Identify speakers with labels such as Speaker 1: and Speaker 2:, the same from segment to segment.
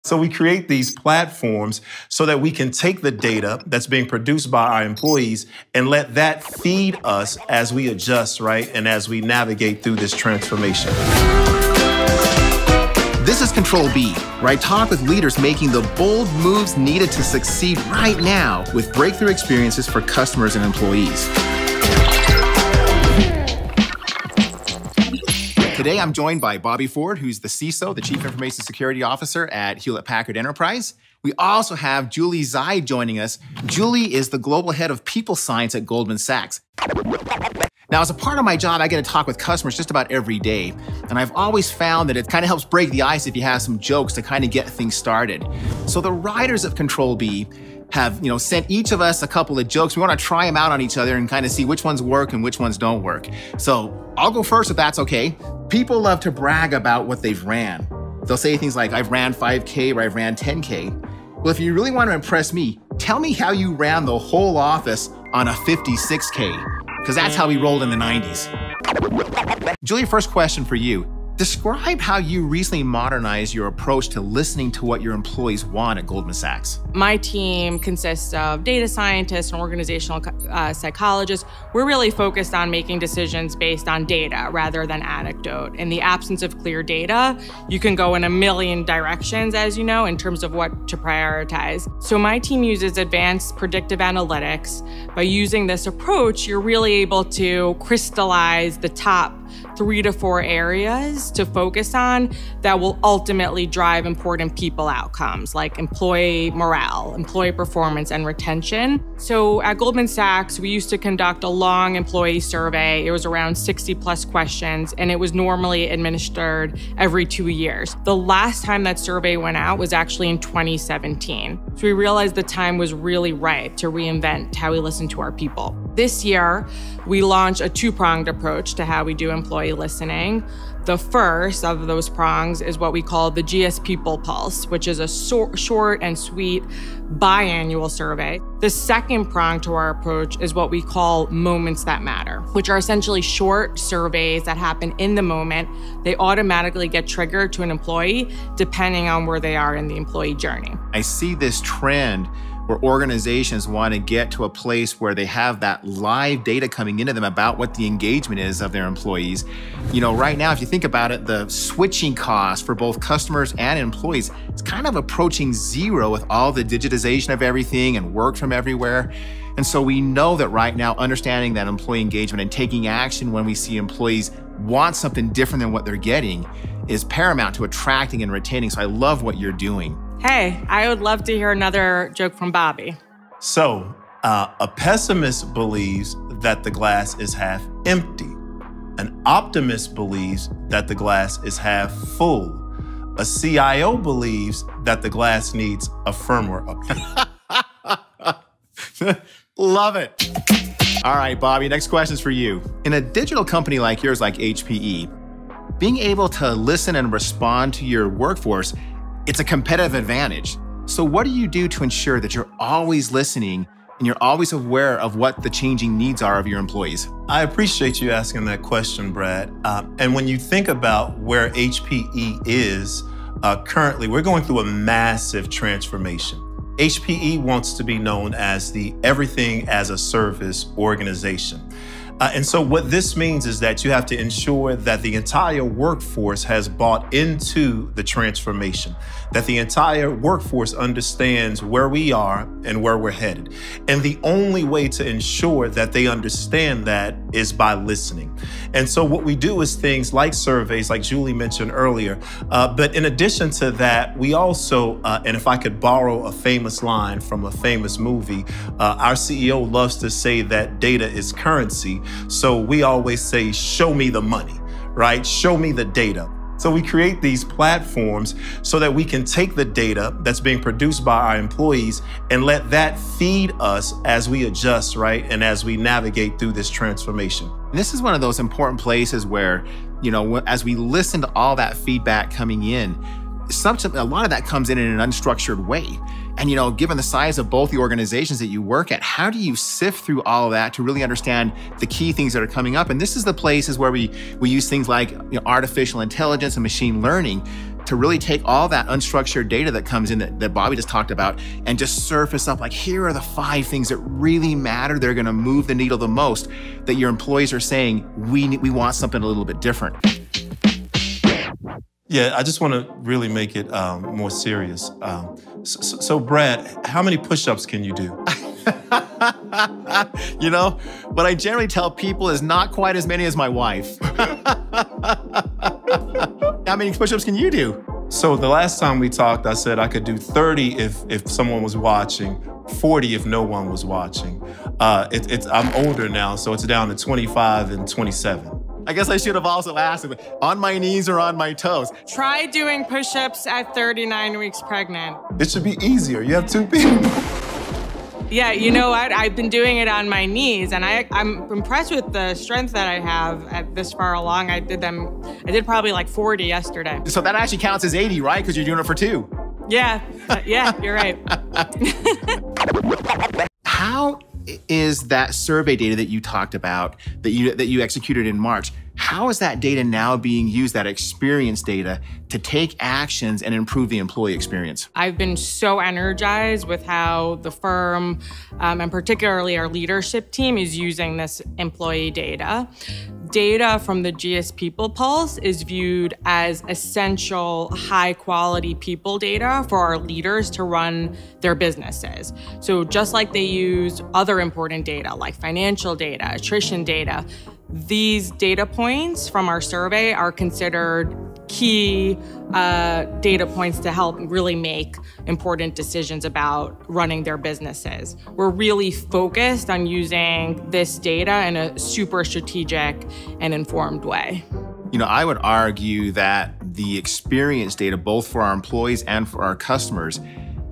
Speaker 1: So we create these platforms so that we can take the data that's being produced by our employees and let that feed us as we adjust, right? And as we navigate through this transformation.
Speaker 2: This is Control B, where I talk with leaders making the bold moves needed to succeed right now with breakthrough experiences for customers and employees. Today, I'm joined by Bobby Ford, who's the CISO, the Chief Information Security Officer at Hewlett-Packard Enterprise. We also have Julie Zide joining us. Julie is the Global Head of People Science at Goldman Sachs. Now, as a part of my job, I get to talk with customers just about every day. And I've always found that it kind of helps break the ice if you have some jokes to kind of get things started. So the writers of Control B have sent each of us a couple of jokes. We want to try them out on each other and kind of see which ones work and which ones don't work. So I'll go first if that's okay. People love to brag about what they've ran. They'll say things like, I've ran 5K or I've ran 10K. Well, if you really want to impress me, tell me how you ran the whole office on a 56K, because that's how we rolled in the 90s. Julie, first question for you. Describe how you recently modernized your approach to listening to what your employees want at Goldman Sachs.
Speaker 3: My team consists of data scientists and organizational psychologists. We're really focused on making decisions based on data rather than anecdote. In the absence of clear data, you can go in a million directions, as you know, in terms of what to prioritize. So my team uses advanced predictive analytics. By using this approach, you're really able to crystallize the top 3 to 4 areas to focus on that will ultimately drive important people outcomes like employee morale, employee performance, and retention. So at Goldman Sachs, we used to conduct a long employee survey. It was around 60+ questions, and it was normally administered every 2 years. The last time that survey went out was actually in 2017. So we realized the time was really right to reinvent how we listen to our people. This year, we launched a 2-pronged approach to how we do employee listening. The first of those prongs is what we call the GS People Pulse, which is a short and sweet biannual survey. The second prong to our approach is what we call Moments That Matter, which are essentially short surveys that happen in the moment. They automatically get triggered to an employee depending on where they are in the employee journey.
Speaker 2: I see this trend where organizations want to get to a place where they have that live data coming into them about what the engagement is of their employees. Right now, if you think about it, the switching cost for both customers and employees is kind of approaching zero with all the digitization of everything and work from everywhere. And so we know that right now, understanding that employee engagement and taking action when we see employees want something different than what they're getting is paramount to attracting and retaining. So I love what you're doing.
Speaker 3: Hey, I would love to hear another joke from Bobby.
Speaker 1: So a pessimist believes that the glass is half empty. An optimist believes that the glass is half full. A CIO believes that the glass needs a firmware update.
Speaker 2: Love it. All right, Bobby, next question is for you. In a digital company like yours, like HPE, being able to listen and respond to your workforce, it's a competitive advantage. So what do you do to ensure that you're always listening and you're always aware of what the changing needs are of your employees?
Speaker 1: I appreciate you asking that question, Brad. And when you think about where HPE is currently, we're going through a massive transformation. HPE wants to be known as the everything as a service organization. And so what this means is that you have to ensure that the entire workforce has bought into the transformation, that the entire workforce understands where we are and where we're headed. And the only way to ensure that they understand that is by listening. And so what we do is things like surveys, like Julie mentioned earlier. But in addition to that, we also, and if I could borrow a famous line from a famous movie, our CEO loves to say that data is currency. So we always say, show me the money, right? Show me the data. So we create these platforms so that we can take the data that's being produced by our employees and let that feed us as we adjust, right? And as we navigate through this transformation.
Speaker 2: This is one of those important places where, as we listen to all that feedback coming in, a lot of that comes in an unstructured way. And, given the size of both the organizations that you work at, how do you sift through all of that to really understand the key things that are coming up? And this is the places where we use things like artificial intelligence and machine learning to really take all that unstructured data that comes in that Bobby just talked about and just surface up like, here are the 5 things that really matter. They're going to move the needle the most, that your employees are saying, we want something a little bit different.
Speaker 1: Yeah, I just want to really make it more serious. So Brad, how many push-ups can you do?
Speaker 2: You know, what I generally tell people is not quite as many as my wife. How many push-ups can you do?
Speaker 1: So the last time we talked, I said I could do 30 if someone was watching, 40 if no one was watching. I'm older now, so it's down to 25 and 27.
Speaker 2: I guess I should have also asked him, on my knees or on my toes?
Speaker 3: Try doing push-ups at 39 weeks pregnant.
Speaker 1: It should be easier. You have 2 people.
Speaker 3: Yeah, you know what? I've been doing it on my knees, and I'm impressed with the strength that I have at this far along. I did probably like 40 yesterday.
Speaker 2: So that actually counts as 80, right? Because you're doing it for 2.
Speaker 3: Yeah, you're right.
Speaker 2: How is that survey data that you talked about, that you executed in March, how is that data now being used, that experience data, to take actions and improve the employee experience?
Speaker 3: I've been so energized with how the firm, and particularly our leadership team, is using this employee data. Data from the GS People Pulse is viewed as essential, high-quality people data for our leaders to run their businesses. So just like they use other important data, like financial data, attrition data, these data points from our survey are considered key data points to help really make important decisions about running their businesses. We're really focused on using this data in a super strategic and informed way.
Speaker 2: You know, I would argue that the experience data, both for our employees and for our customers,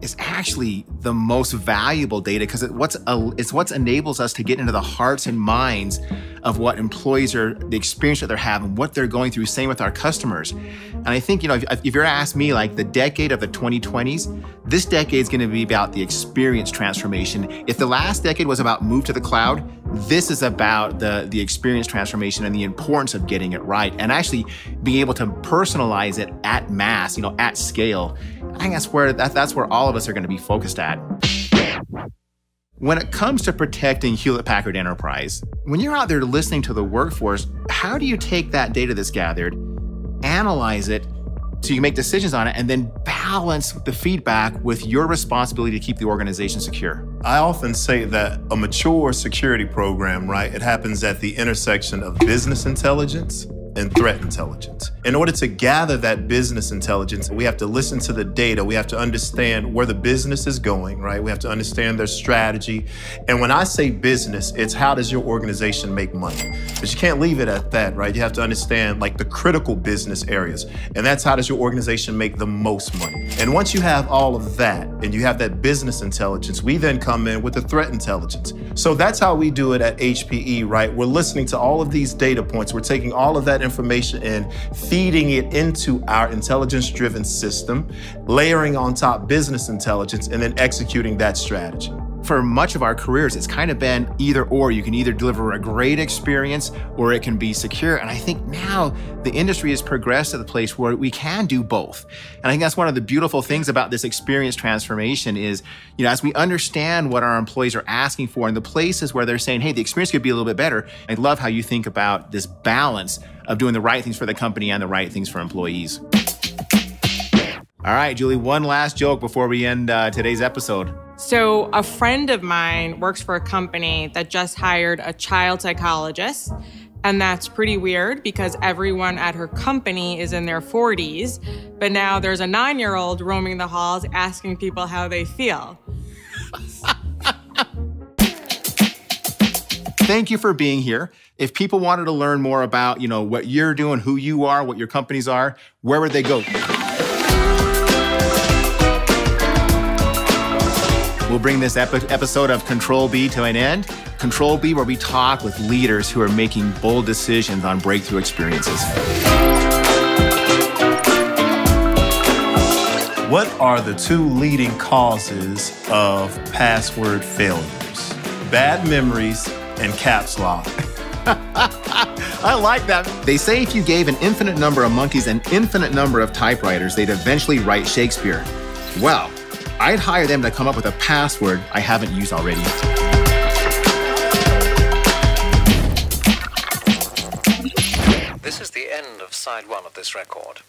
Speaker 2: is actually the most valuable data because it's what enables us to get into the hearts and minds of what employees are, the experience that they're having, what they're going through, same with our customers. And I think, you know, if you're asked me, like the decade of the 2020s, this decade is going to be about the experience transformation. If the last decade was about move to the cloud, this is about the experience transformation and the importance of getting it right and actually being able to personalize it at mass, you know, at scale. I think that's where all of us are going to be focused at. When it comes to protecting Hewlett-Packard Enterprise, when you're out there listening to the workforce, how do you take that data that's gathered, analyze it, so you can make decisions on it, and then balance the feedback with your responsibility to keep the organization secure?
Speaker 1: I often say that a mature security program, right, it happens at the intersection of business intelligence and threat intelligence. In order to gather that business intelligence, we have to listen to the data. We have to understand where the business is going, right? We have to understand their strategy. And when I say business, it's how does your organization make money? But you can't leave it at that, right? You have to understand like the critical business areas. And that's how does your organization make the most money? And once you have all of that and you have that business intelligence, we then come in with the threat intelligence. So that's how we do it at HPE, right? We're listening to all of these data points. We're taking all of that information and feeding it into our intelligence-driven system, layering on top business intelligence, and then executing that strategy.
Speaker 2: For much of our careers, it's kind of been either or. You can either deliver a great experience or it can be secure. And I think now the industry has progressed to the place where we can do both. And I think that's one of the beautiful things about this experience transformation is, you know, as we understand what our employees are asking for and the places where they're saying, hey, the experience could be a little bit better. I love how you think about this balance of doing the right things for the company and the right things for employees. All right, Julie, one last joke before we end today's episode.
Speaker 3: So a friend of mine works for a company that just hired a child psychologist. And that's pretty weird because everyone at her company is in their 40s. But now there's a 9-year-old roaming the halls asking people how they feel.
Speaker 2: Thank you for being here. If people wanted to learn more about, you know, what you're doing, who you are, what your companies are, where would they go? We'll bring this episode of Control B to an end. Control B, where we talk with leaders who are making bold decisions on breakthrough experiences.
Speaker 1: What are the 2 leading causes of password failures? Bad memories and caps lock.
Speaker 2: I like that. They say if you gave an infinite number of monkeys an infinite number of typewriters, they'd eventually write Shakespeare. Well, I'd hire them to come up with a password I haven't used already.
Speaker 4: This is the end of side one of this record.